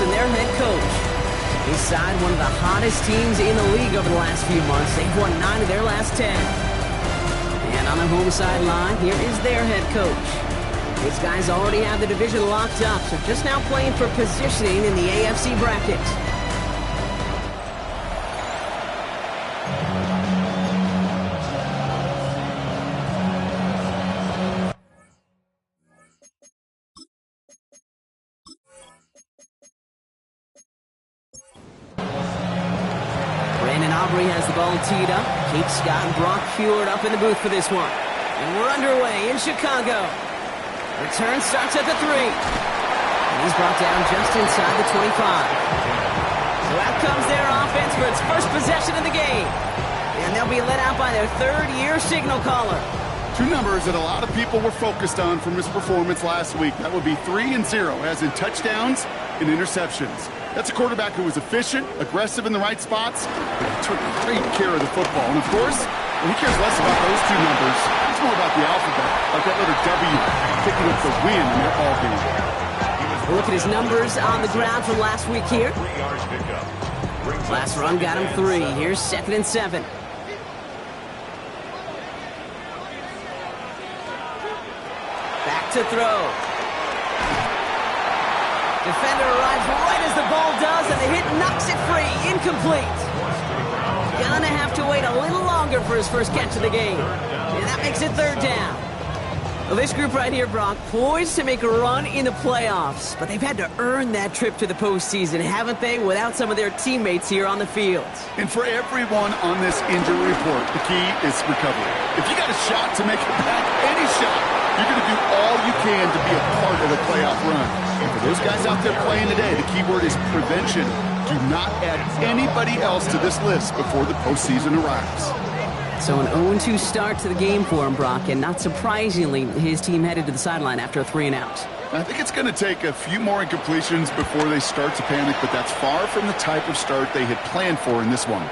and their head coach. His side, one of the hottest teams in the league over the last few months. They've won 9 of their last 10. And on the home sideline, here is their head coach. These guys already have the division locked up, so just now playing for positioning in the AFC bracket. Has the ball teed up. Kate Scott and Brock Huard up in the booth for this one. And we're underway in Chicago. Return starts at the 3. And he's brought down just inside the 25. So out comes their offense for its first possession of the game. And they'll be let out by their third-year signal caller. 2 numbers that a lot of people were focused on from his performance last week. That would be 3 and 0, as in touchdowns and interceptions. That's a quarterback who was efficient, aggressive in the right spots, but he took great care of the football. And, of course, he cares less about those 2 numbers. It's more about the alphabet, like that letter W, picking up the win in their ball game. We'll look at his numbers on the ground from last week here. Last run got him 3. Here's 2nd and 7. Back to throw. Defender arrives right as the ball does, and the hit knocks it free. Incomplete. Gonna have to wait a little longer for his first catch of the game. And that makes it 3rd down. Well, this group right here, Brock, poised to make a run in the playoffs, but they've had to earn that trip to the postseason, haven't they, without some of their teammates here on the field. And for everyone on this injury report, the key is recovery. If you got a shot to make it back, any shot, you're going to do all you can to be a part of the playoff run. And for those guys out there playing today, the key word is prevention. Do not add anybody else to this list before the postseason arrives. So an 0-2 start to the game for him, Brock, and not surprisingly, his team headed to the sideline after a 3-and-out. I think it's going to take a few more incompletions before they start to panic, but that's far from the type of start they had planned for in this one.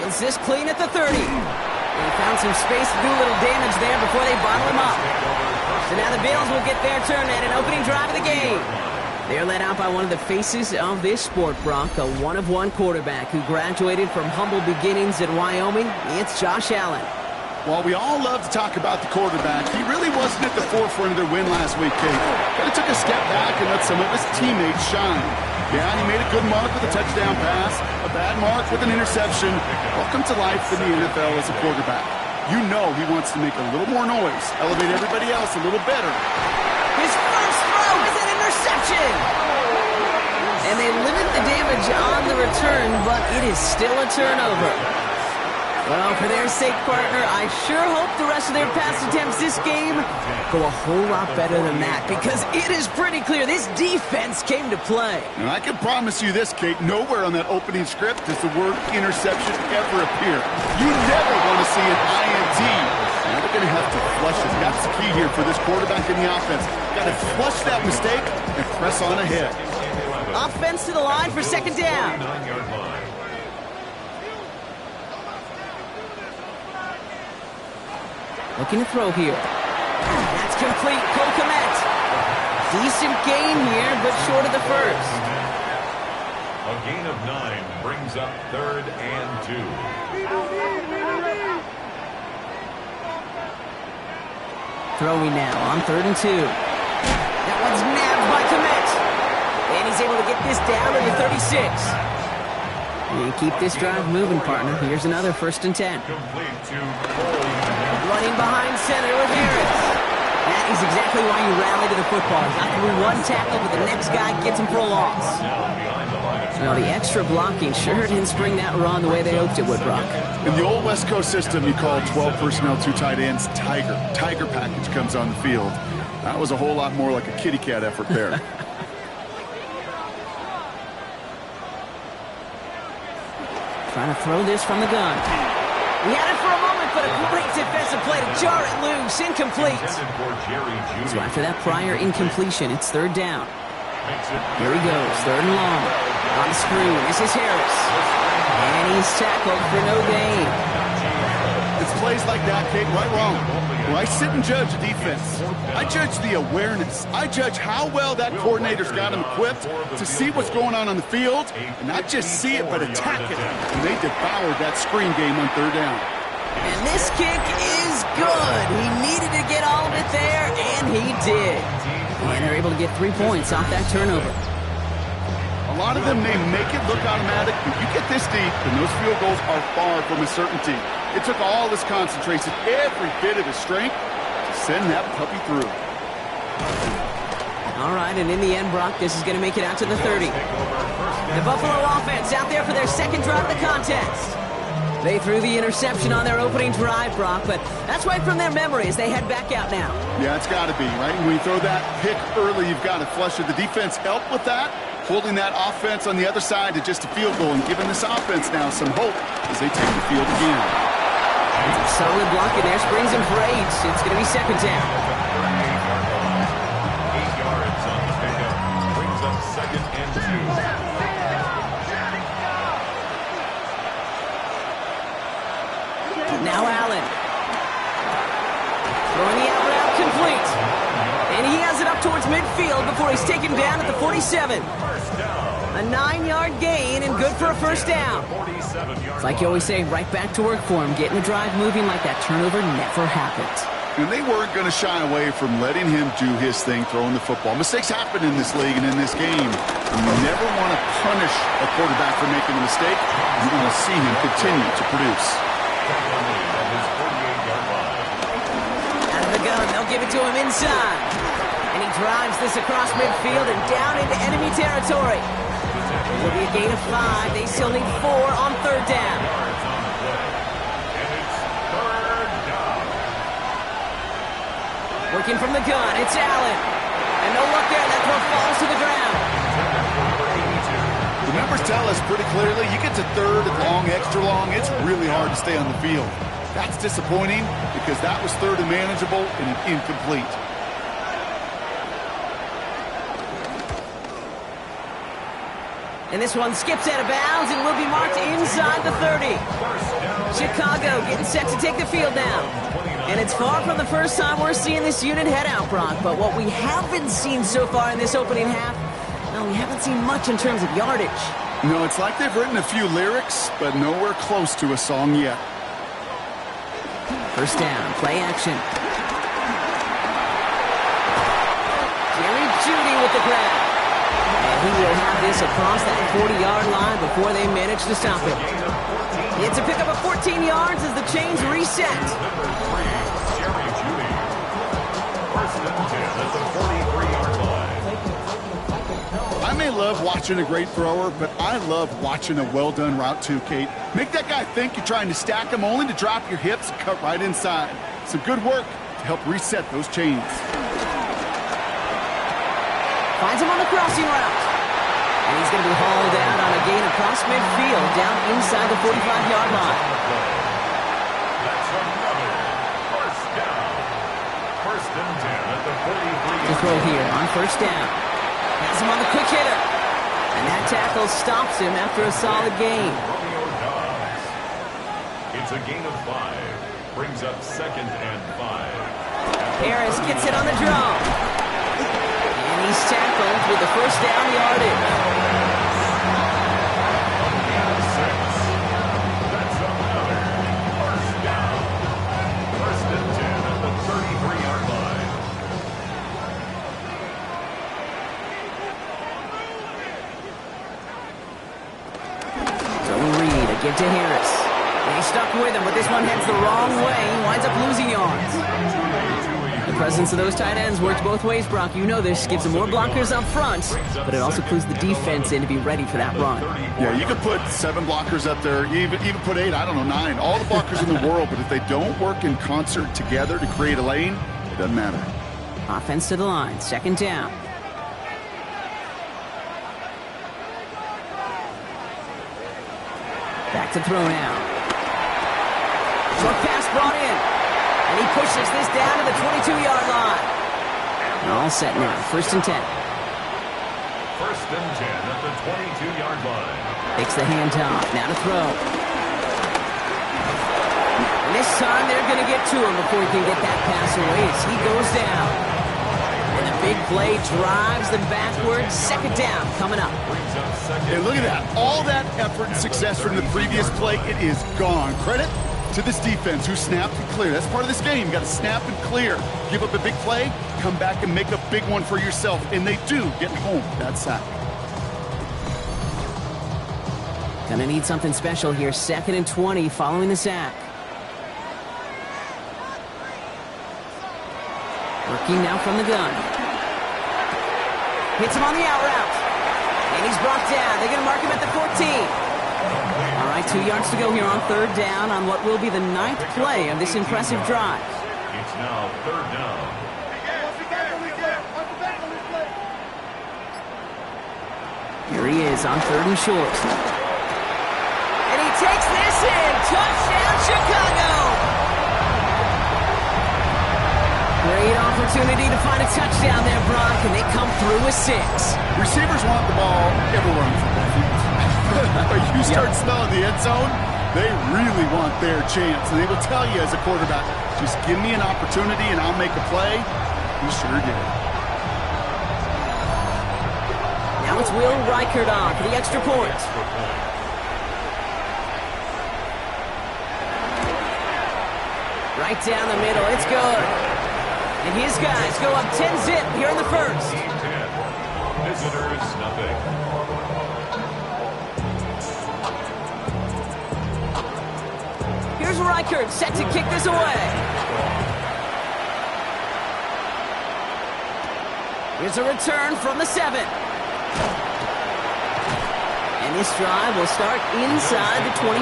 Feels this clean at the 30. They found some space to do a little damage there before they bottle him up. So now the Bills will get their turn at an opening drive of the game. They're led out by one of the faces of this sport, Brock, a one-of-one quarterback who graduated from humble beginnings in Wyoming. It's Josh Allen. While we all love to talk about the quarterback, he really wasn't at the forefront of their win last week, Kate. Kind of took a step back and let some of his teammates shine. Yeah, he made a good mark with a touchdown pass, a bad mark with an interception. Welcome to life in the NFL as a quarterback. You know he wants to make a little more noise, elevate everybody else a little better. His first throw is an interception! And they limit the damage on the return, but it is still a turnover. Well, for their sake, partner, I sure hope the rest of their pass attempts this game go a whole lot better than that, because it is pretty clear this defense came to play. And I can promise you this, Kate, nowhere on that opening script does the word interception ever appear. You never want to see an INT. Now they're going to have to flush it. That's the key here for this quarterback in the offense. Got to flush that mistake and press on ahead. Offense to the line for 2nd down. Looking to throw here. That's complete. Cole Kmet. Decent gain here, but short of the first. A gain of 9 brings up 3rd and 2. Throwing now on 3rd and 2. That one's nabbed by Kmet. And he's able to get this down to the 36. And keep this drive moving, partner. Here's another 1st and 10. Complete to Cole. Running behind center with Harris. That is exactly why you rally to the football. Not through one tackle, but the next guy gets him for a loss. Well, the extra blocking sure didn't spring that run the way they hoped it would, Brock. In the old West Coast system, you call 12 personnel, 2 tight ends, Tiger. Tiger package comes on the field. That was a whole lot more like a kitty cat effort there. Trying to throw this from the gun. He had it for a moment, but a great defensive play to jar it loose. Incomplete. So after that prior incompletion, it's 3rd down. Here he goes, 3rd and long. On the screen, this is Harris. And he's tackled for no gain. It's plays like that, Kate, right wrong. Well, I sit and judge the defense. I judge the awareness. I judge how well that coordinator's got him equipped to see what's going on the field, and not just see it, but attack it. And they devoured that screen game on third down. And this kick is good. He needed to get all of it there, and he did. And they're able to get 3 points off that turnover. A lot of them may make it look automatic, but you get this deep, and those field goals are far from a certainty. It took all his concentration, every bit of his strength, to send that puppy through. All right, and in the end, Brock, this is going to make it out to the 30. The Buffalo offense out there for their second drive of the contest. They threw the interception on their opening drive, Brock, but that's right from their memory as they head back out now. Yeah, it's got to be, right? When you throw that pick early, you've got to flush it. The defense helped with that, holding that offense on the other side to just a field goal and giving this offense now some hope as they take the field again. Solid blocking there, springs him for 8. It's going to be second down. 8 yards on the pickup. Brings up 2nd and 2. Now Allen. Throwing the out route complete. And he has it up towards midfield before he's taken down at the 47. A 9-yard gain and good for a first down. It's like you always say, right back to work for him. Getting the drive moving like that turnover never happened. And they weren't going to shy away from letting him do his thing, throwing the football. Mistakes happen in this league and in this game. And you never want to punish a quarterback for making a mistake. You want to see him continue to produce. Out of the gun, they'll give it to him inside. And he drives this across midfield and down into enemy territory. It'll be a gain of 5. They still need 4 on third down. Working from the gun, it's Allen. And no luck there, that throw falls to the ground. The numbers tell us pretty clearly, you get to third and long, extra long, it's really hard to stay on the field. That's disappointing because that was third and manageable and an incomplete. And this one skips out of bounds and will be marked inside the 30. Chicago getting set to take the field now. And it's far from the first time we're seeing this unit head out, Brock. But what we haven't seen so far in this opening half, well, we haven't seen much in terms of yardage. No, it's like they've written a few lyrics, but nowhere close to a song yet. First down, play action. Jerry Jeudy with the grab. And he will have this across that 40-yard line before they manage to stop it. It's a pickup of 14 yards as the chains reset. Jerry Jeudy. First and 10 at the 43-yard line. I may love watching a great thrower, but I love watching a well-done route too, Kate. Make that guy think you're trying to stack him only to drop your hips and cut right inside. Some good work to help reset those chains. Finds him on the crossing route. And he's going to be hauled out on a gain across midfield down inside the 45-yard line. That's another first down. First and 10 at the 43. To throw here on first down. Has him on the quick hitter. And that tackle stops him after a solid gain. Romeo Dobbs. It's a gain of 5. Brings up 2nd and 5. Harris gets it on the draw. And he's tackled with the first down yardage. That's another first down. First and 10 at the 33-yard line. So Reed, a give to Harris. And he's stuck with him, but this one heads the wrong way. He winds up losing yards. The presence of those tight ends works both ways, Brock. You know this. Gives them more blockers up front, but it also clues the defense in to be ready for that run. Yeah, you could put 7 blockers up there, even put 8, I don't know, 9. All the blockers in the world, but if they don't work in concert together to create a lane, it doesn't matter. Offense to the line, second down. Back to throw now. Short pass brought in. And he pushes this down to the 22-yard line. All set now. First and 10. First and 10 at the 22-yard line. Takes the handoff. Now to throw. And This time they're going to get to him before he can get that pass away as he goes down. And the big play drives them backwards. Second down coming up. And look at that. All that effort and success from the previous play, it is gone. Credit to this defense who snapped and cleared. That's part of this game. You got to snap and clear. Give up a big play, come back and make a big one for yourself. And they do get home that sack. Gonna need something special here. 2nd and 20 following the sack. Working now from the gun. Hits him on the out route. And he's brought down. They're going to mark him at the 14. All right, 2 yards to go here on 3rd down on what will be the 9th play of this impressive drive. It's now 3rd down. Here he is on 3rd and short. And he takes this in. Touchdown, Chicago! Great opportunity to find a touchdown there, Brock, and they come through with 6. Receivers want the ball everywhere on the football field. But you start smelling the end zone, they really want their chance. And they will tell you as a quarterback, just give me an opportunity and I'll make a play. He sure did. Now it's Will Reichert on for the extra point. Right down the middle, it's good. And his guys go up 10-zip here in the first. 10. Visitors, nothing. Here's Reichert set to kick this away. Here's a return from the 7. And this drive will start inside the 25.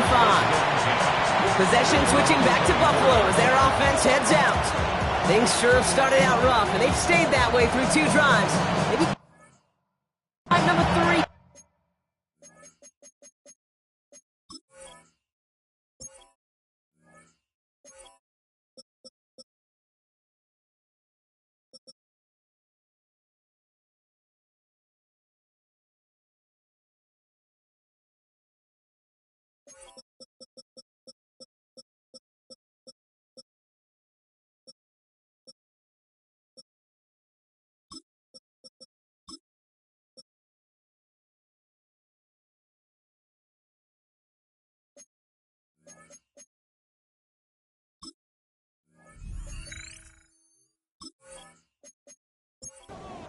Possession switching back to Buffalo as their offense heads out. Things sure have started out rough, and they've stayed that way through 2 drives. Maybe number 3.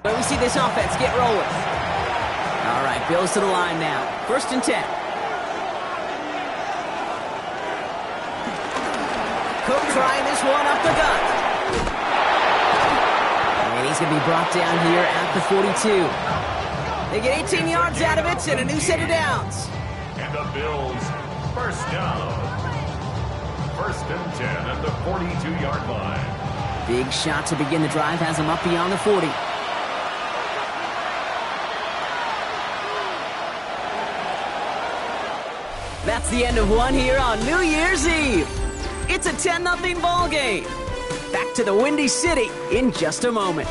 Where we see this offense get rolling. All right, Bills to the line now. 1st and 10. Cook trying this one up the gut. And he's going to be brought down here at the 42. They get 18 yards out of it and a new set of downs. And the Bills, 1st down. 1st and 10 at the 42-yard line. Big shot to begin the drive has them up beyond the 40. That's the end of one here on New Year's Eve. It's a 10-0 ball game. Back to the Windy City in just a moment.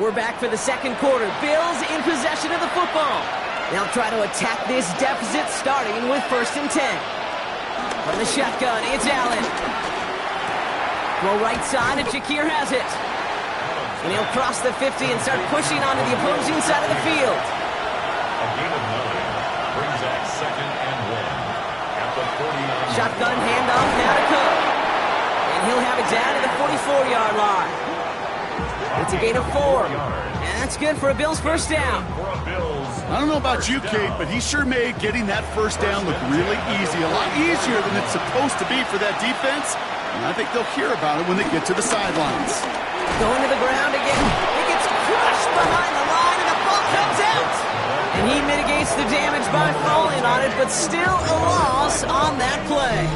We're back for the 2nd quarter. Bills in possession of the football. They'll try to attack this deficit starting with 1st and 10. From the shotgun, it's Allen. Go right side and Shakir has it. And he'll cross the 50 and start pushing onto the opposing side of the field. A gain of 9 brings up 2nd and 1 at the 49. Shotgun handoff now to Cook. And he'll have it down to the 44-yard line. It's a gain of 4. And that's good for a Bills 1st down. I don't know about you, Kate, but he sure made getting that 1st down look really easy. A lot easier than it's supposed to be for that defense. And I think they'll hear about it when they get to the sidelines. Going to the ground again. It gets crushed behind the line, and the ball comes out. And he mitigates the damage by falling on it, but still a loss on that play.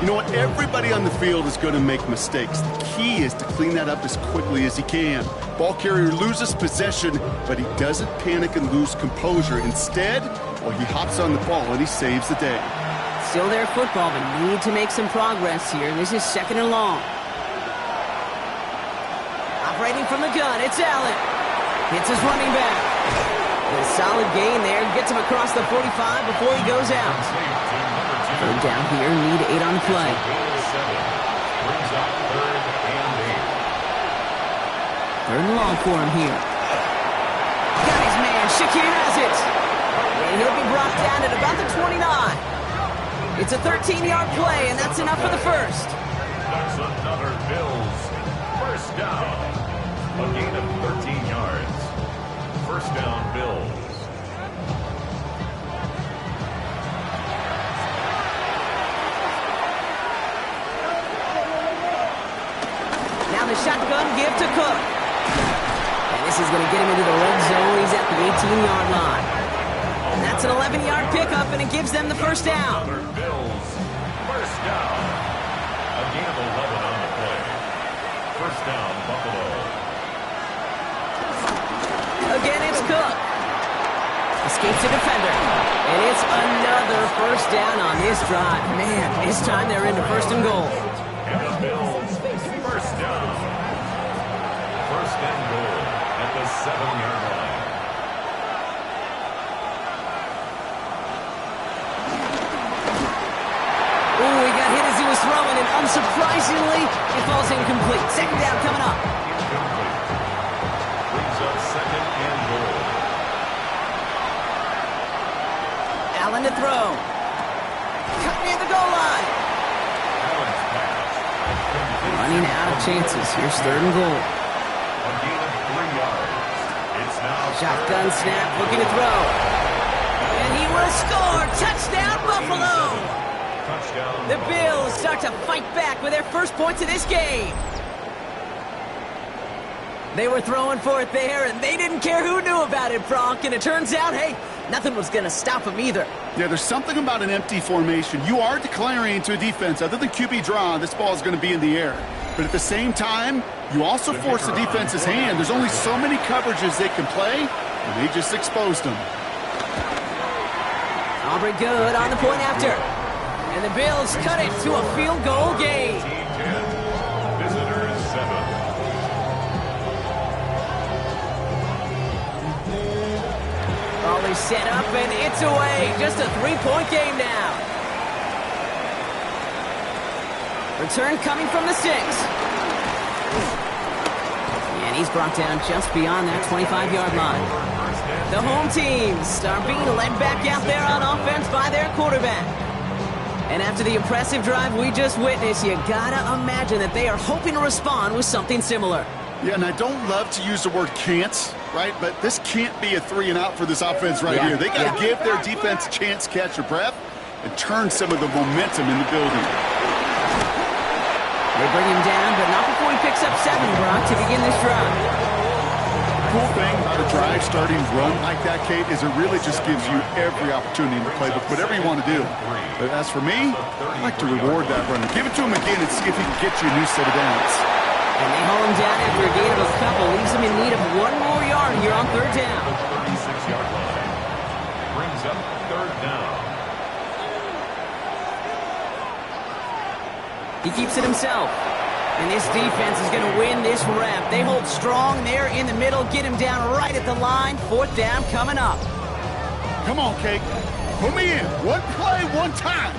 You know what? Everybody on the field is going to make mistakes. The key is to clean that up as quickly as he can. Ball carrier loses possession, but he doesn't panic and lose composure. Instead, Well, he hops on the ball and he saves the day. Still their football, but need to make some progress here. This is 2nd and long. Operating from the gun, it's Allen. Hits his running back. A solid gain there. Gets him across the 45 before he goes out. 3rd down here, need 8 on the play. Brings up 3rd and 8. 3rd and long for him here. Got his man. Shakir has it. And he'll be brought down at about the 29. It's a 13-yard play, and that's enough for the first. That's another Bills first down. A gain of 13 yards. First down, Bills. Now the shotgun give to Cook. And this is going to get him into the red zone. He's at the 18-yard line. And that's an 11-yard pickup, and it gives them the first down. Another Bills first down. A gain of 11 on the play. First down, Buffalo. Again, it's Cook. Escapes the defender. And it's another first down on this drive. Man, this time they're into 1st and goal. And the Bills first down. First and goal at the 7-yard line. Ooh, he got hit as he was throwing, and unsurprisingly, it falls incomplete. 2nd down coming up. Incomplete. Brings up 2nd and goal. Allen to throw. Cut near the goal line. Allen's pass. Running out of chances. Here's 3rd and goal. A gain of 3 yards. It's now Shotgun snap, looking to throw. And he will score. Touchdown, Buffalo. touchdown. The Bills start to fight back with their first points of this game. They were throwing for it there, and they didn't care who knew about it, Bronk. And it turns out, hey, nothing was going to stop them either. Yeah, there's something about an empty formation. You are declaring to a defense, other than QB draw, this ball is going to be in the air. But at the same time, you also force the defense's hand. There's only so many coverages they can play, and they just exposed them. Aubrey good on the point after. And the Bills cut it to a field goal game. 10, visitors 7. Ball is set up, and it's away. Just a three-point game now. Return coming from the 6. And he's brought down just beyond that 25-yard line. The home teams are being led back out there on offense by their quarterback. And after the impressive drive we just witnessed, you gotta imagine that they are hoping to respond with something similar. Yeah, and I don't love to use the word can't, right? But this can't be a 3-and-out for this offense right here. They got to give their defense a chance to catch their breath and turn some of the momentum in the building. They bring him down, but not before he picks up 7, Brock, to begin this drive. Cool thing about a drive starting run like that, Kate, is it really just gives you every opportunity in the playbook, whatever you want to do. But as for me, I like to reward that runner. Give it to him again and see if he can get you a new set of downs. And they haul him down after a gain of a couple. Leaves him in need of one more yard here on 3rd down. 36-yard line. Brings up 3rd down. He keeps it himself. And this defense is going to win this rep. They hold strong there in the middle. Get him down right at the line. 4th down coming up. Come on, Kate. Put me in. One play, one time.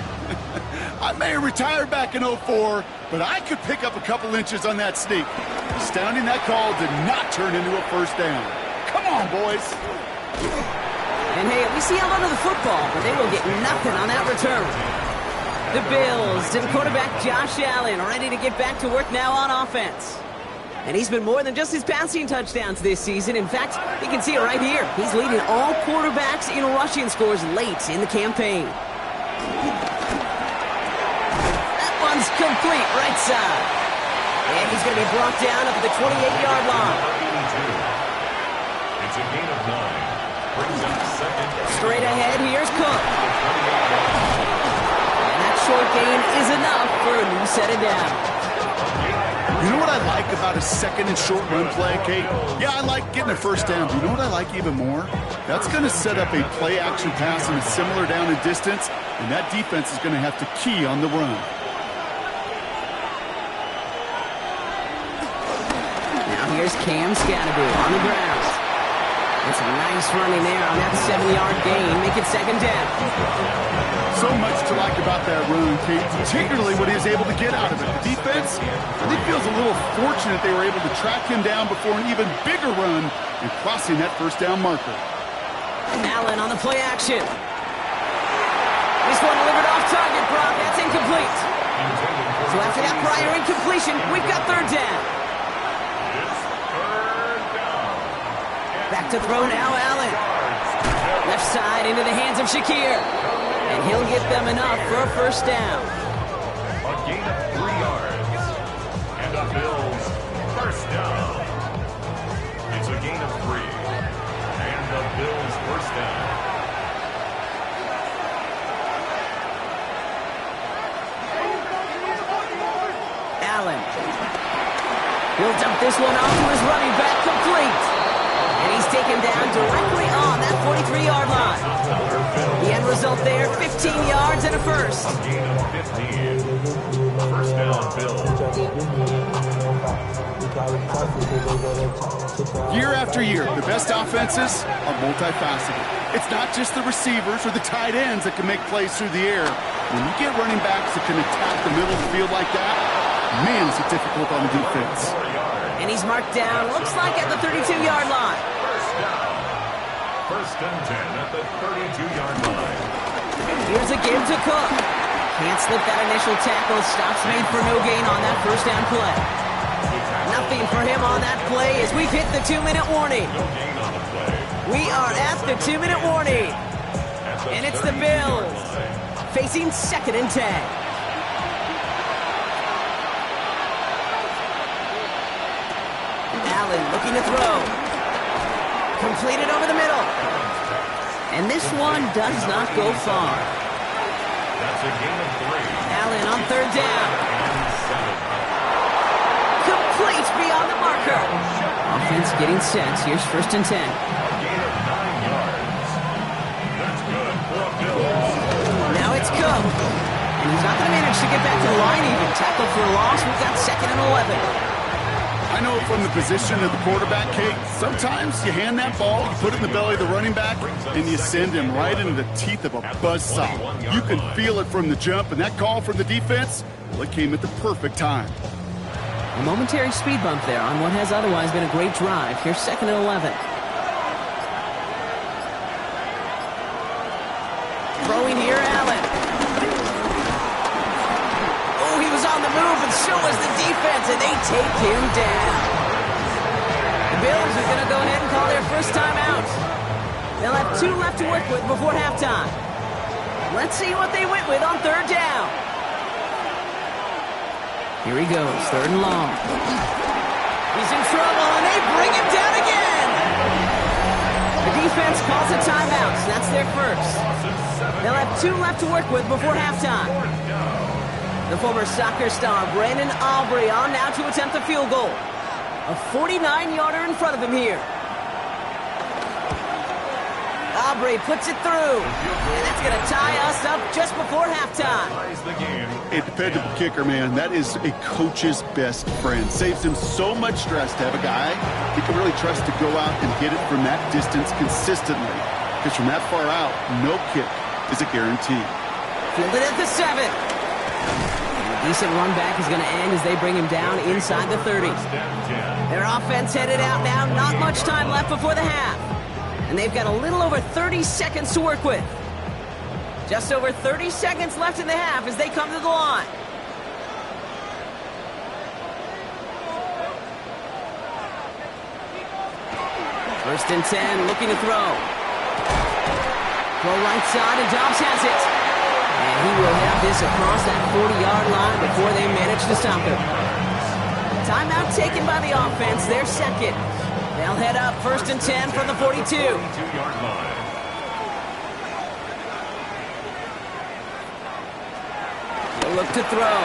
I may have retired back in 04, but I could pick up a couple inches on that sneak. Astounding that call did not turn into a first down. Come on, boys. And hey, we see held onto the football, but they will get nothing on that return. The Bills to the quarterback, Josh Allen, ready to get back to work now on offense. And he's been more than just his passing touchdowns this season. In fact, you can see it right here. He's leading all quarterbacks in rushing scores late in the campaign. That one's complete, right side. And he's going to be brought down up at the 28-yard line. 82. It's a gain of 9. Brings up 2nd. Straight ahead, here's Cook. Short gain is enough for a new set of downs. You know what I like about a second and short run play, Kate? Yeah, I like getting a first down. But you know what I like even more? That's going to set up a play-action pass in a similar down and distance, and that defense is going to have to key on the run. Now here's Cam Scatterby on the ground. It's a nice running there on that 7-yard gain. Make it second down. So much to like about that run, Kate, particularly what he was able to get out of it. The defense, I think, feels a little fortunate they were able to track him down before an even bigger run and crossing that first down marker. Allen on the play action. This one delivered off target, Brock. That's incomplete. So after that prior incompletion, we've got third down. Back to throw now, Allen. Left side into the hands of Shakir. And he'll get them enough for a first down. A gain of 3 yards. And the Bills first down. It's a gain of 3. And the Bills first down. Allen. He'll dump this one off to his running back, complete. And he's taken down directly on that 43-yard line. The end result there, 15 yards and a first. A gain of 15. First down, Bills. Year after year, the best offenses are multifaceted. It's not just the receivers or the tight ends that can make plays through the air. When you get running backs that can attack the middle of the field like that, man, is it difficult on the defense. And he's marked down, looks like at the 32-yard line. First and 10 at the 32-yard line. Here's a give to Cook. Can't slip that initial tackle. Stops made for no gain on that first down play. Nothing for him on that play as we've hit the 2-minute warning. No gain on the play. We are at the 2-minute warning. And it's the Bills facing second and 10. Allen looking to throw. Completed over the middle. And this one does not go far. That's a gain of 3. Allen on third down. And 7. Complete beyond the marker. Offense getting set. Here's first and 10. A gain of 9 yards. That's good for a Bills. Now it's Cook. And he's not going to manage to get back to the line even. Tackled for a loss. We've got second and 11. I know from the position of the quarterback, Kate, sometimes you hand that ball, you put it in the belly of the running back, and you send him right into the teeth of a buzzsaw. You can feel it from the jump, and that call from the defense, well, it came at the perfect time. A momentary speed bump there on what has otherwise been a great drive. Here's second and 11. Throwing here, Allen. Oh, he was on the move, and so was the defense, and they take him down. The Bills are going to go ahead and call their first timeout. They'll have 2 left to work with before halftime. Let's see what they went with on third down. Here he goes, third and long. He's in trouble, and they bring him down again. The defense calls a timeout, so that's their first. They'll have 2 left to work with before halftime. The former soccer star, Brandon Aubrey, on now to attempt a field goal. A 49-yarder in front of him here. Aubrey puts it through, and that's going to tie us up just before halftime. A dependable kicker, man. That is a coach's best friend. Saves him so much stress to have a guy he can really trust to go out and hit it from that distance consistently. Because from that far out, no kick is a guarantee. Fielded at the 7. A decent run back is going to end as they bring him down inside the 30. Their offense headed out now. Not much time left before the half. And they've got a little over 30 seconds to work with. Just over 30 seconds left in the half as they come to the line. First and 10, looking to throw. Throw right side, and Dobbs has it. And he will have this across that 40-yard line before they manage to stop him. Timeout taken by the offense, their second. They'll head up first and 10 from the 42. 42-yard line. He'll look to throw.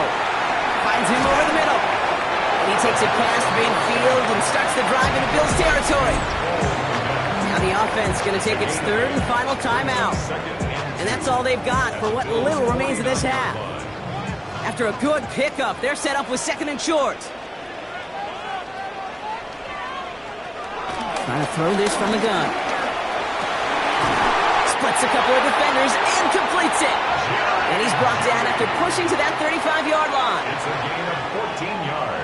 Finds him over the middle. And He takes it past midfield and starts the drive into Bills territory. Now the offense going to take its third and final timeout. And that's all they've got for what little remains of this half. After a good pickup, they're set up with second and short. Trying to throw this from the gun. Splits a couple of defenders and completes it. And he's brought down after pushing to that 35-yard line. It's a gain of 14 yards.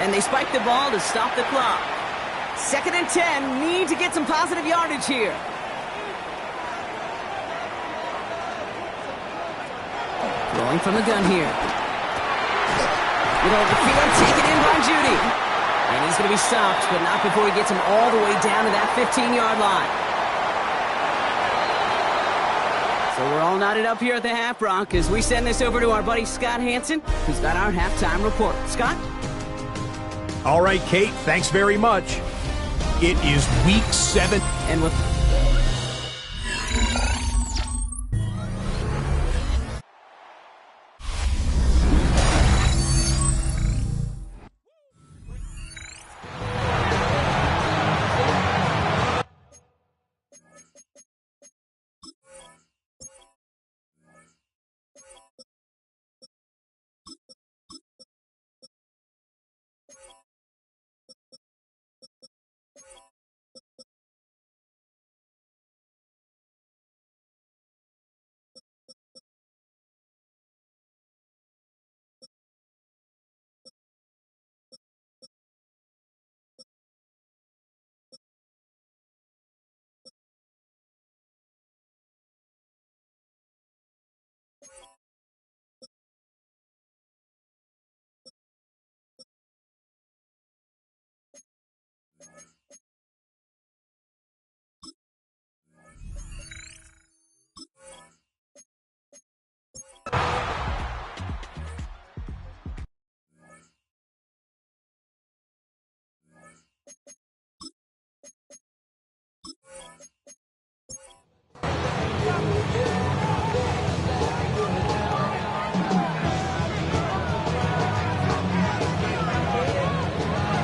And they spike the ball to stop the clock. Second and 10, need to get some positive yardage here. Rolling from the gun here. Middle of the field, taken in by Judy. And he's going to be stopped, but not before he gets him all the way down to that 15-yard line. So we're all knotted up here at the half, Brock, as we send this over to our buddy Scott Hansen, who's got our halftime report. Scott? All right, Kate, thanks very much. It is week 7. And with...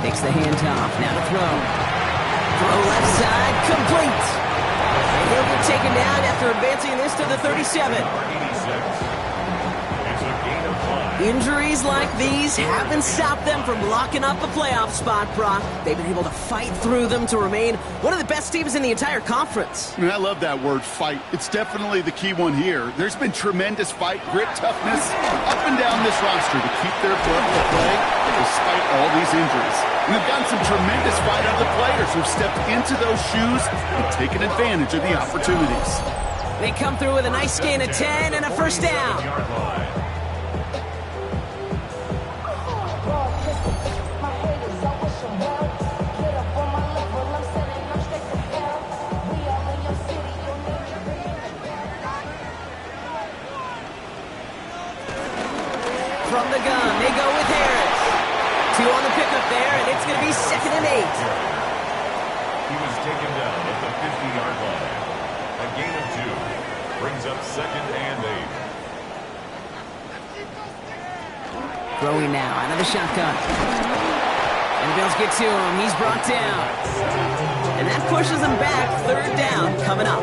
Takes the handoff, now to throw. Throw left side, complete. And he'll get taken down after advancing this to the 37. 86. It's a gain of 5. Injuries like these haven't stopped them from locking up a playoff spot, Brock. They've been able to fight through them to remain one of the best teams in the entire conference. I love that word, fight. It's definitely the key one here. There's been tremendous fight, grit, toughness up and down this roster to keep their level of play despite all these injuries. And they've gotten some tremendous fight out of the players who've stepped into those shoes and taken advantage of the opportunities. They come through with a nice gain of 10 and a first down. From the gun, they go with Harris. 2 on the pickup there, and it's going to be 2nd and 8. He was taken down at the 50-yard line. A gain of 2 brings up 2nd and 8. Throwing now out of the shotgun. And the Bills get to him. He's brought down. And that pushes him back. 3rd down coming up.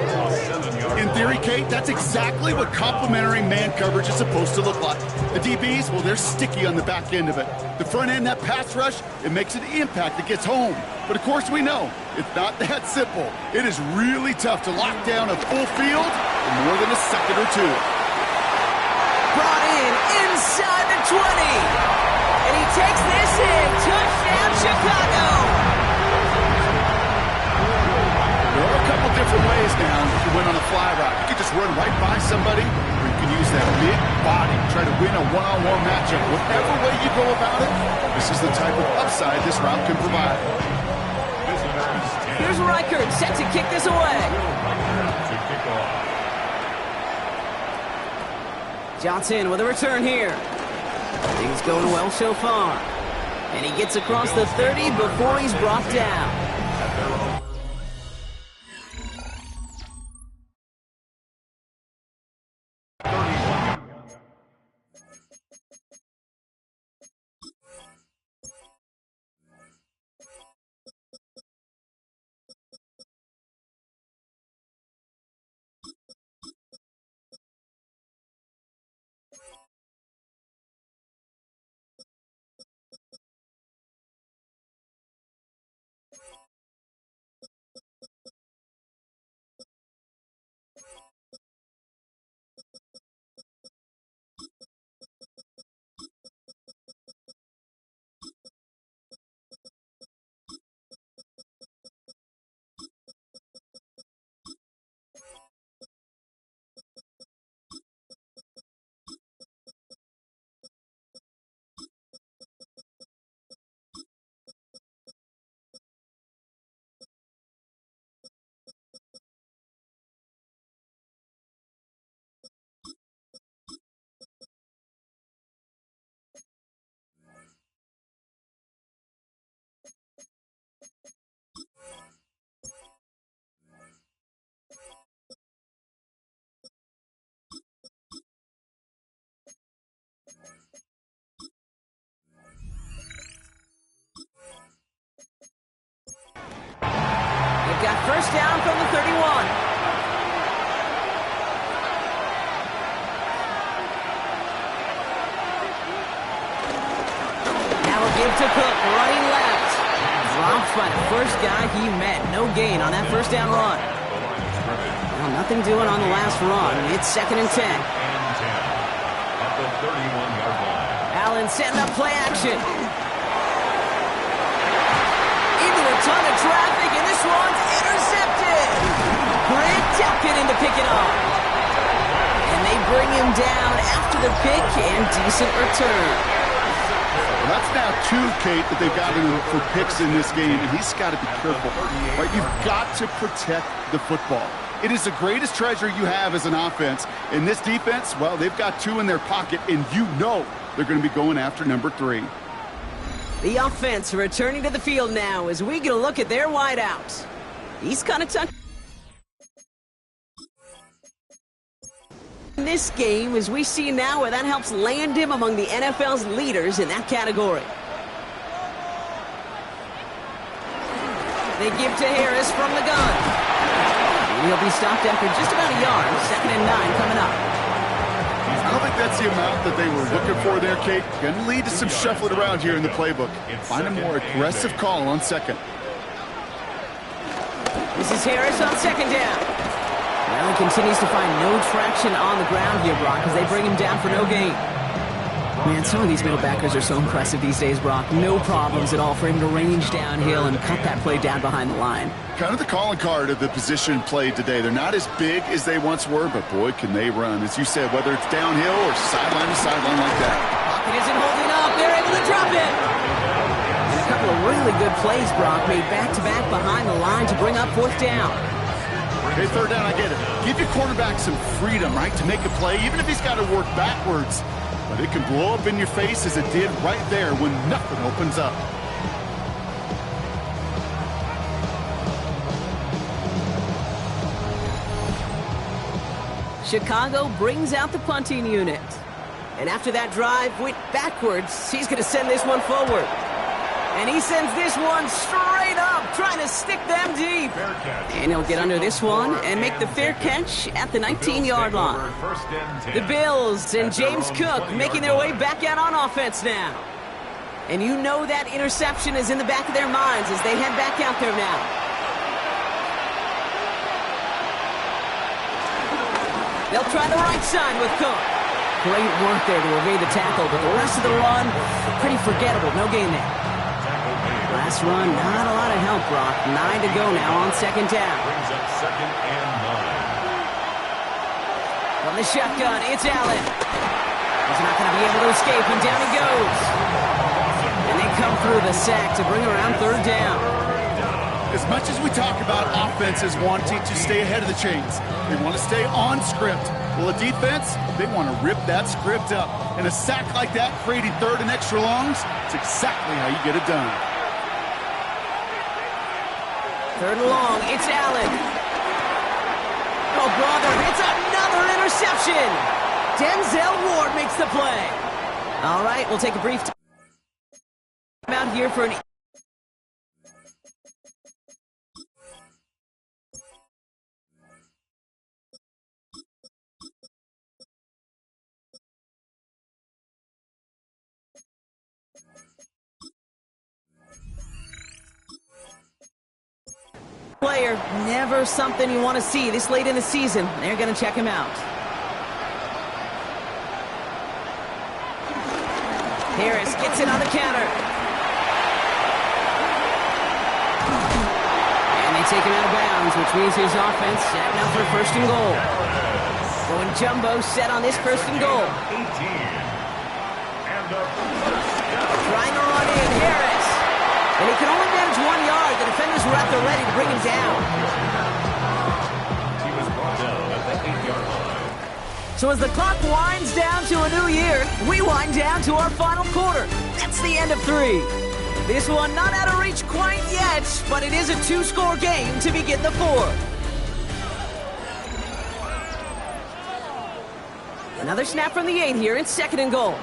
In theory, Kate, that's exactly what complementary man coverage is supposed to look like. The DBs, well, they're sticky on the back end of it. The front end, that pass rush, it makes an impact that gets home. But of course we know, it's not that simple. It is really tough to lock down a full field for more than a second or two. Brought in inside the 20. And he takes this in. Touchdown, Chicago. There are a couple different ways now to win on a fly route. You can just run right by somebody, or you can use that big body, try to win a one-on-one matchup. Whatever way you go about it, this is the type of upside this route can provide. Here's Reichert set to kick this away. To kick off. Johnson with a return here. Things going well so far. And he gets across the 30 before he's brought down. They've got first down from the 31. Now we'll give to Cook, running left. Dropped by the first guy he met. No gain on that first down run. Well, nothing doing on the last run. It's 2nd and 10. At the 31-yard line. Allen setting up play action. Into a ton of traffic, and this one's intercepted. Brent Telkin to pick it up. And they bring him down after the pick and decent return. Well, that's now 2, Kate, that they've gotten for picks in this game, and he's got to be careful. Right? You've got to protect the football. It is the greatest treasure you have as an offense. In this defense, well, they've got 2 in their pocket, and you know they're going to be going after number 3. The offense returning to the field now as we get a look at their wideouts. He's kind of tucked in this game, as we see now where that helps land him among the NFL's leaders in that category. They give to Harris from the gun. And he'll be stopped after just about a yard. 2nd and 9 coming up. I don't think that's the amount that they were looking for there, Kate. Going to lead to some shuffling around here in the playbook. Find a more aggressive call on 2nd. This is Harris on 2nd down. Well, he continues to find no traction on the ground here, Brock, as they bring him down for no gain. Man, some of these middle backers are so impressive these days, Brock. No problems at all for him to range downhill and cut that play down behind the line. Kind of the calling card of the position played today. They're not as big as they once were, but boy, can they run. As you said, whether it's downhill or sideline to sideline like that. Pocket isn't holding up. They're able to drop it. And a couple of really good plays, Brock, made back-to-back behind the line to bring up 4th down. Hey, 3rd down, I get it. Give your quarterback some freedom, right, to make a play, even if he's got to work backwards. But it can blow up in your face as it did right there when nothing opens up. Chicago brings out the punting unit. And after that drive went backwards, he's going to send this one forward. And he sends this one straight up, trying to stick them deep. And he'll get under this one and make the fair catch at the 19-yard line. The Bills and James Cook making their way back out on offense now. And you know that interception is in the back of their minds as they head back out there now. They'll try the right side with Cook. Great work there to evade the tackle, but the rest of the run, pretty forgettable. No gain there. Last run, not a lot of help, Brock. 9 to go now on 2nd down. Brings up 2nd and 9. From the shotgun, it's Allen. He's not going to be able to escape, and down he goes. And they come through the sack to bring around 3rd down. As much as we talk about offenses wanting to stay ahead of the chains, they want to stay on script. Well, a defense, they want to rip that script up. And a sack like that, creating 3rd and extra longs, it's exactly how you get it done. 3rd and long, it's Allen. Oh, brother, it's another interception. Denzel Ward makes the play. All right, we'll take a brief time out here for an... player, never something you want to see this late in the season. They're going to check him out. Harris gets it on the counter. And they take him out of bounds, which means his offense set now for 1st and goal. Going jumbo set on this 1st and goal. 18. And the first down. Trying to run in, Harris. And he can only manage 1 yard. The defenders were at the ready to bring him down. He was brought down at the 8-yard line. So as the clock winds down to a new year, we wind down to our final quarter. That's the end of 3. This one not out of reach quite yet, but it is a 2-score game to begin the 4th. Another snap from the 8 here. It's 2nd and goal.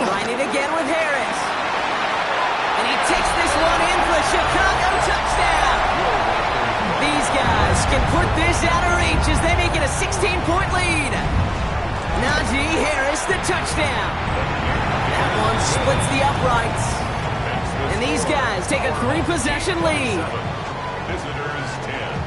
Trying it again with Harris. can put this out of reach as they make it a 16-point lead. Najee Harris, the touchdown. That one splits the uprights. And these guys take a 3-possession lead. Visitors 10.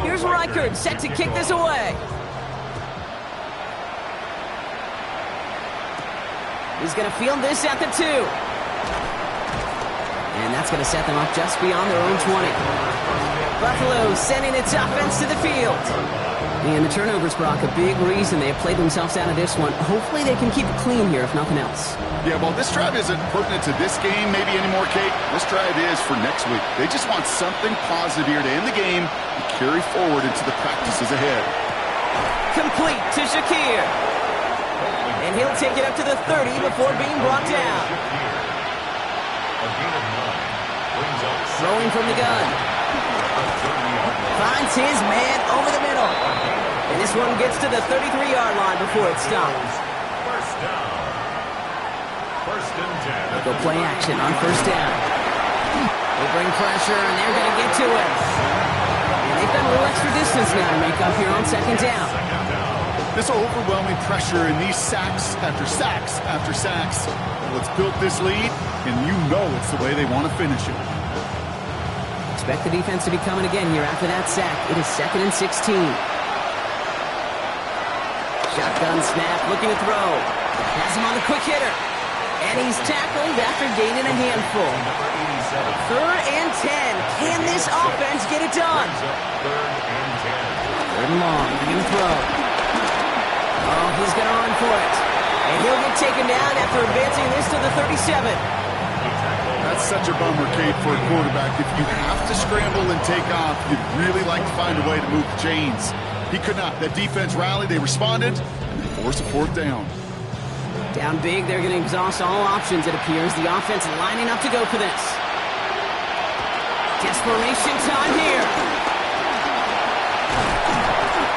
Here's Reichard set to kick this away. He's going to field this at the 2. And that's going to set them up just beyond their own 20. Buffalo sending its offense to the field. And the turnovers, Brock, a big reason they have played themselves out of this one. Hopefully they can keep it clean here, if nothing else. Yeah, well, this drive isn't pertinent to this game maybe anymore, Kate. This drive is for next week. They just want something positive here to end the game and carry forward into the practices ahead. Complete to Shakir. And he'll take it up to the 30 before being brought down. Throwing from the gun. Finds his man over the middle. And this one gets to the 33-yard line before it stops. First down. First and 10. Go play action on first down. They bring pressure, and they're going to get to it. And they've got a little extra distance now to make up here on second down. This overwhelming pressure and these sacks after sacks after sacks. Let's build this lead, and you know it's the way they want to finish it. Expect the defense to be coming again here after that sack. It is 2nd and 16. Shotgun snap, looking to throw. Has him on the quick hitter. And he's tackled after gaining a handful. 3rd and 10. Can this offense get it done? 3rd and long, looking to throw. Oh, he's going to run for it. And he'll get taken down after advancing this to the 37. That's such a bummer, Kate, for a quarterback. If you have to scramble and take off, you'd really like to find a way to move the chains. He could not. That defense rallied, they responded, and they forced a 4th down. Down big, they're going to exhaust all options, it appears. The offense lining up to go for this. Desperation time here.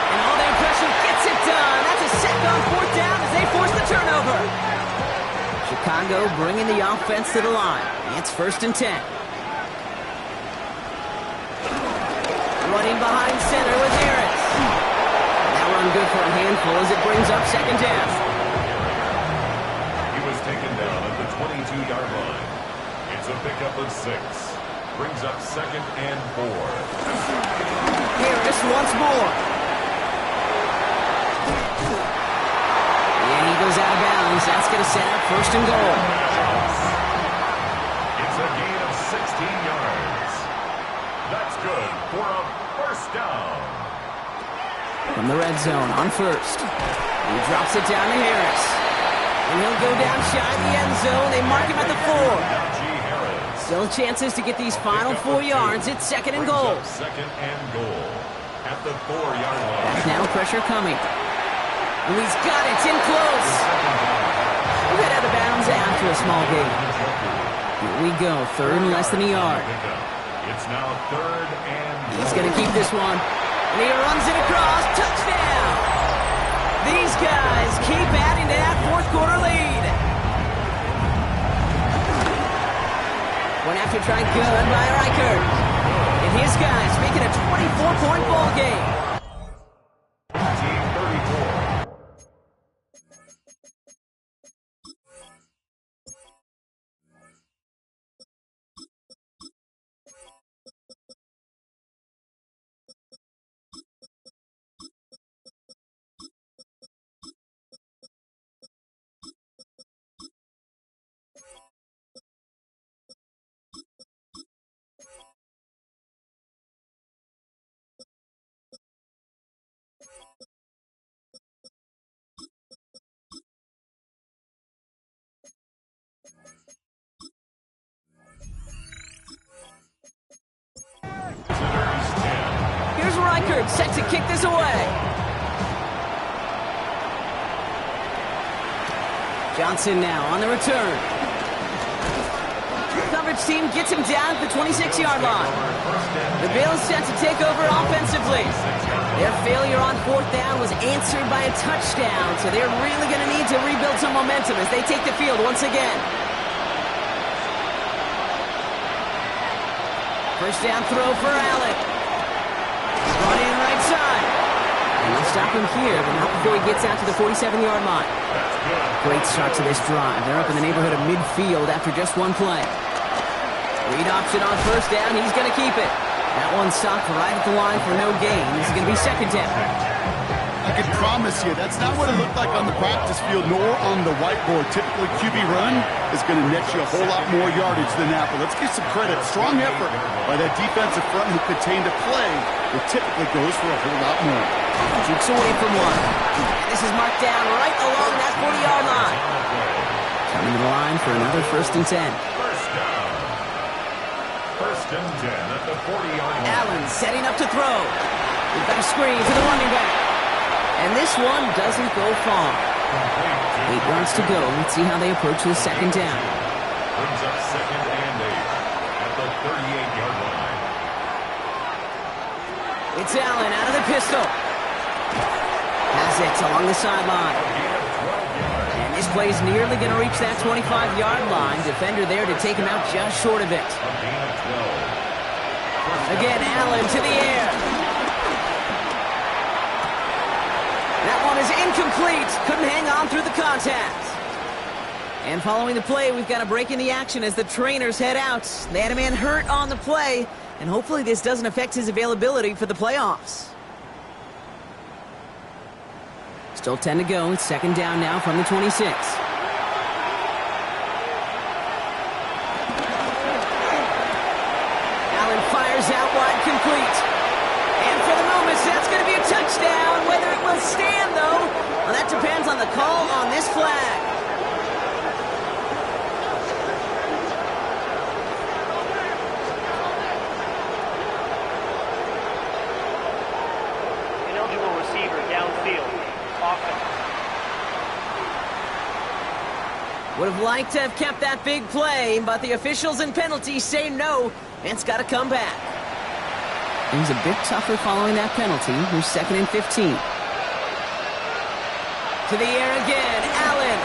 And all their pressure gets it done. That's a sack on 4th down as they force the turnover. Chicago bringing the offense to the line. It's 1st and 10. Running behind center with Harris. That run good for a handful as it brings up 2nd down. He was taken down at the 22-yard line. It's a pickup of 6. Brings up 2nd and 4. Harris once more. And he goes out of bounds. That's going to set up 1st and goal. It's a gain of 16 yards. That's good for a 1st down. From the red zone on 1st. He drops it down to Harris. And he'll go down shy of the end zone. They mark him at the 4. Najee Harris. Still chances to get these final 4 yards. It's 2nd and goal. 2nd and goal at the 4-yard line. Back now, pressure coming. And he's got it. It's in close. We'll head out of bounds after a small gain. Here we go. 3rd and less than a yard. It's now 3rd and He's going to keep this one. And he runs it across. Touchdown. These guys keep adding to that 4th quarter lead. Went after trying good by Reichard. And his guys making a 24-point ball game. record, set to kick this away. Johnson now on the return. Coverage team gets him down at the 26-yard line. The Bills set to take over offensively. Their failure on fourth down was answered by a touchdown, so they're really going to need to rebuild some momentum as they take the field once again. First down throw for Allen. Brought in right side. And they'll stop him here, but not before he gets out to the 47-yard line. Great start to this drive. They're up in the neighborhood of midfield after just one play. Read option on first down. He's going to keep it. That one stopped right at the line for no gain. This is going to be second down. I can promise you, that's not what it looked like on the practice field nor on the whiteboard. Typically, QB run is going to net you a whole lot more yardage than that. But let's give some credit. Strong effort by that defensive front who contained a play that typically goes for a whole lot more. Jukes away from one. And this is marked down right along that 40-yard line. Coming to the line for another 1st and 10. First and 10 at the 40-yard line. Allen setting up to throw. We've got a screen to the running back. And this one doesn't go far. 8 yards to go. Let's see how they approach this second down. Brings up second and 8 at the 38-yard line. It's Allen out of the pistol. Has it along the sideline. And this play is nearly going to reach that 25-yard line. Defender there to take him out just short of it. Again, Allen to the air. That one is incomplete. Couldn't hang on through the contact. And following the play, we've got a break in the action as the trainers head out. They had a man hurt on the play, and hopefully this doesn't affect his availability for the playoffs. Still 10 to go. It's second down now from the 26. Allen fires out wide, complete. And for the moment, that's going to be a touchdown. Whether it will stand, though, well, that depends on the call on this flag. Ineligible receiver downfield. Offense. Would have liked to have kept that big play, but the officials and penalties say no, and it's got to come back. It was a bit tougher following that penalty. Here's second and 15. To the air again, Allen.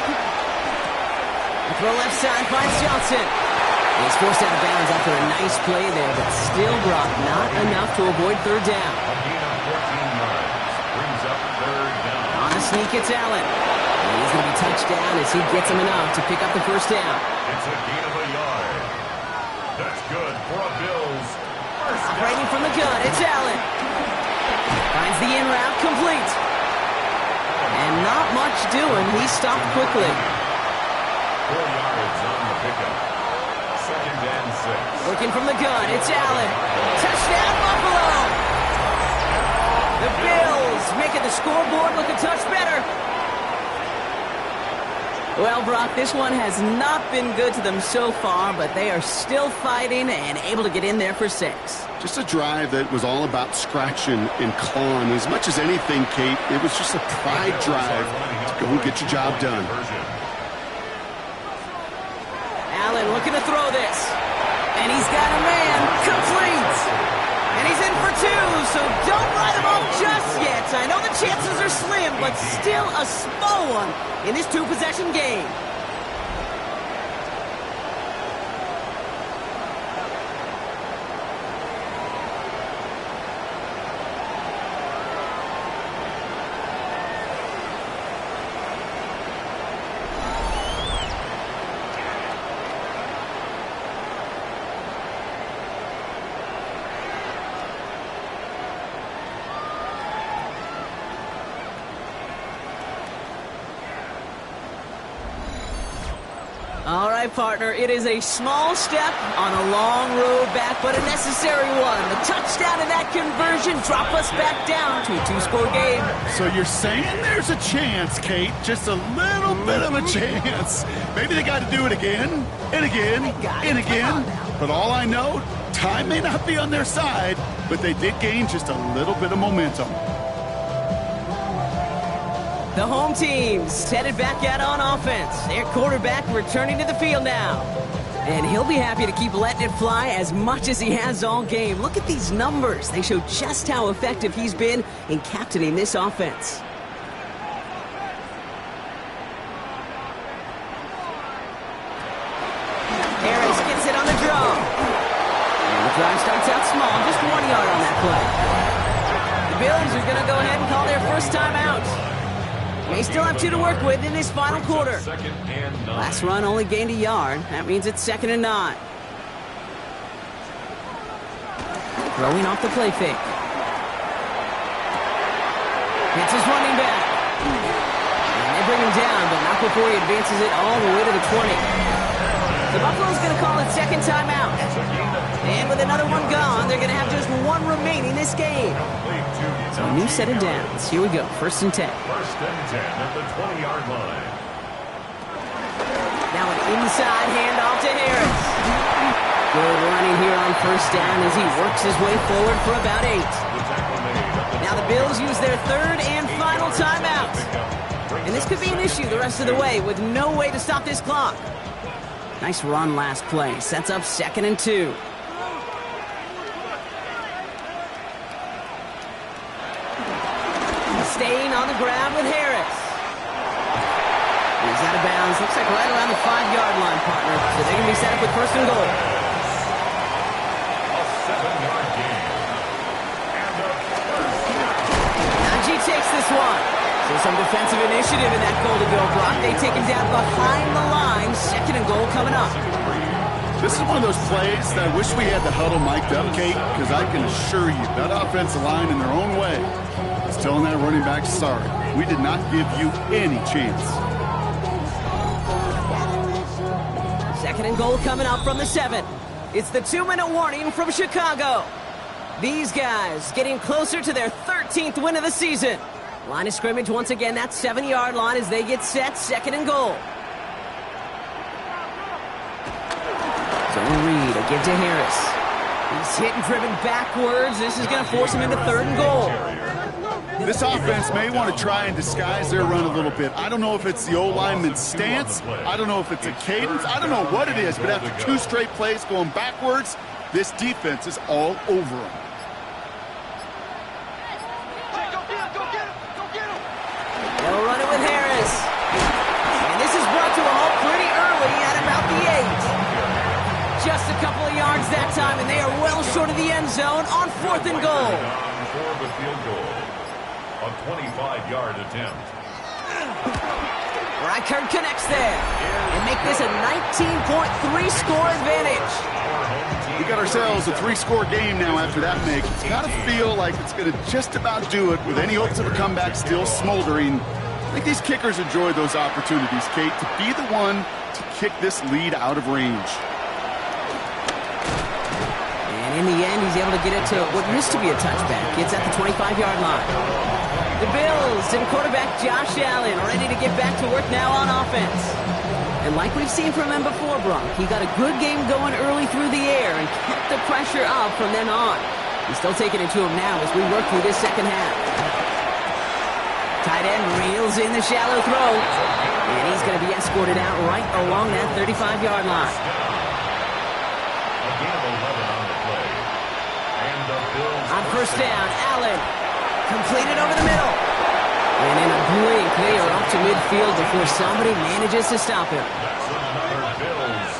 The throw left side finds Johnson. He's forced out of bounds after a nice play there, but still brought not enough to avoid third down. A gain of 14 yards. Brings up third down. On a sneak, it's Allen. And he's going to be touched down as he gets him enough to pick up the first down. It's a gain of a yard. That's good for a Bills. First down. Operating from the gun, it's Allen. Finds the in route, complete. And not much doing. He stopped quickly. 4 yards on the pickup. Second and 6. Looking from the gun, it's Allen. Touchdown, Buffalo! The Bills making the scoreboard look a touch better. Well, Brock, this one has not been good to them so far, but they are still fighting and able to get in there for 6. Just a drive that was all about scratching and clawing. As much as anything, Kate, it was just a pride drive to go and get your job done. Allen looking to throw this. And he's got a man. Complete. And he's in for 2, so don't write him off just yet. I know the chances are slim, but still a small one in this 2-possession game. All right, partner, it is a small step on a long road back, but a necessary one. The touchdown and that conversion drop us back down to a two-score game. So you're saying there's a chance, Kate, just a little bit of a chance. Maybe they got to do it again, and again, and again. But all I know, time may not be on their side, but they did gain just a little bit of momentum. The home team's headed back out on offense. Their quarterback returning to the field now. And he'll be happy to keep letting it fly as much as he has all game. Look at these numbers. They show just how effective he's been in captaining this offense. Harris gets it on the draw. And the drive starts out small, just 1 yard on that play. The Bills are going to go ahead and call their first timeout. They still have 2 to work with in this final quarter. Last run only gained a yard. That means it's 2nd and 9. Throwing off the play fake. It's his running back. And they bring him down, but not before he advances it all the way to the 20. The Buffalo's going to call it second timeout. And with another one gone, they're going to have just 1 remaining this game. So a new set of downs. Here we go. 1st and 10. 1st and 10 at the 20-yard line. Now an inside handoff to Harris. Good running here on 1st down as he works his way forward for about 8. Now the Bills use their 3rd and final timeout. And this could be an issue the rest of the way with no way to stop this clock. Nice run last play. Sets up 2nd and 2. Staying on the ground with Harris. He's out of bounds. Looks like right around the 5-yard line, partner. So they're going to be set up with 1st and goal. A 7-yard gain. And a first down. Najee takes this one. So some defensive initiative in that goal-to-go block. They take him down behind the line. 2nd and goal coming up. This is one of those plays that I wish we had the huddle mic'd up, Kate, because I can assure you that offensive line in their own way is telling that running back, sorry, we did not give you any chance. 2nd and goal coming up from the 7. It's the 2-minute warning from Chicago. These guys getting closer to their 13th win of the season. Line of scrimmage once again, that 7-yard line as they get set, 2nd and goal. Zone read, a give to Harris. He's hit and driven backwards. This is going to force him into 3rd and goal. This offense may want to try and disguise their run a little bit. I don't know if it's the O-lineman's stance. I don't know if it's a cadence. I don't know what it is, but after 2 straight plays going backwards, this defense is all over them. They'll run it with Harris. And this is brought to a halt pretty early at about the 8. Just a couple of yards that time, and they are well short of the end zone on 4th and goal. For the field goal. A 25-yard attempt. Reichard connects there and make this a 19.3 score advantage. We got ourselves a 3-score game now after that make. It's got to feel like it's going to just about do it with any hopes of a comeback still smoldering. I think these kickers enjoy those opportunities, Kate, to be the one to kick this lead out of range. And in the end, he's able to get it to what used to be a touchback. It's at the 25-yard line. The Bills and quarterback Josh Allen ready to get back to work now on offense. And like we've seen from him before, Bronk, he got a good game going early through the air and kept the pressure up from then on. He's still taking it to him now as we work through this 2nd half. Tight end reels in the shallow throw. And he's going to be escorted out right along that 35-yard line. A gain of 11 on the play. And the Bills On 1st down, Allen completed over the middle. And in a blink, they are up to midfield before somebody manages to stop him. That's another Bills.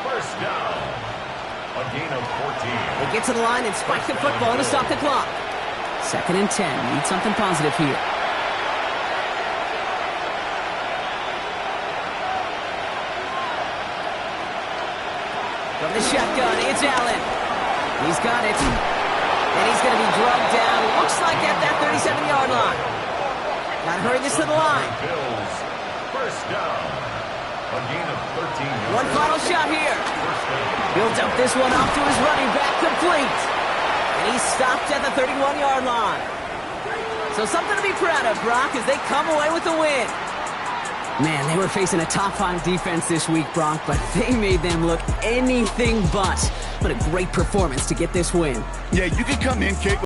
1st down. A gain of 14. They get to the line and spike the football to stop the clock. 2nd and 10. Need something positive here. From the shotgun, it's Allen. He's got it. And he's going to be drugged down. Looks like at that 37-yard line. Got to hurry this to the line. Bills. 1st down. A gain of 13 yards. One final shot here. First down. Built up this one off to his running back, complete. And he's stopped at the 31-yard line. So something to be proud of, Brock, as they come away with the win. Man, they were facing a top-5 defense this week, Brock, but they made them look anything but. What a great performance to get this win. Yeah, you could come in, Kate,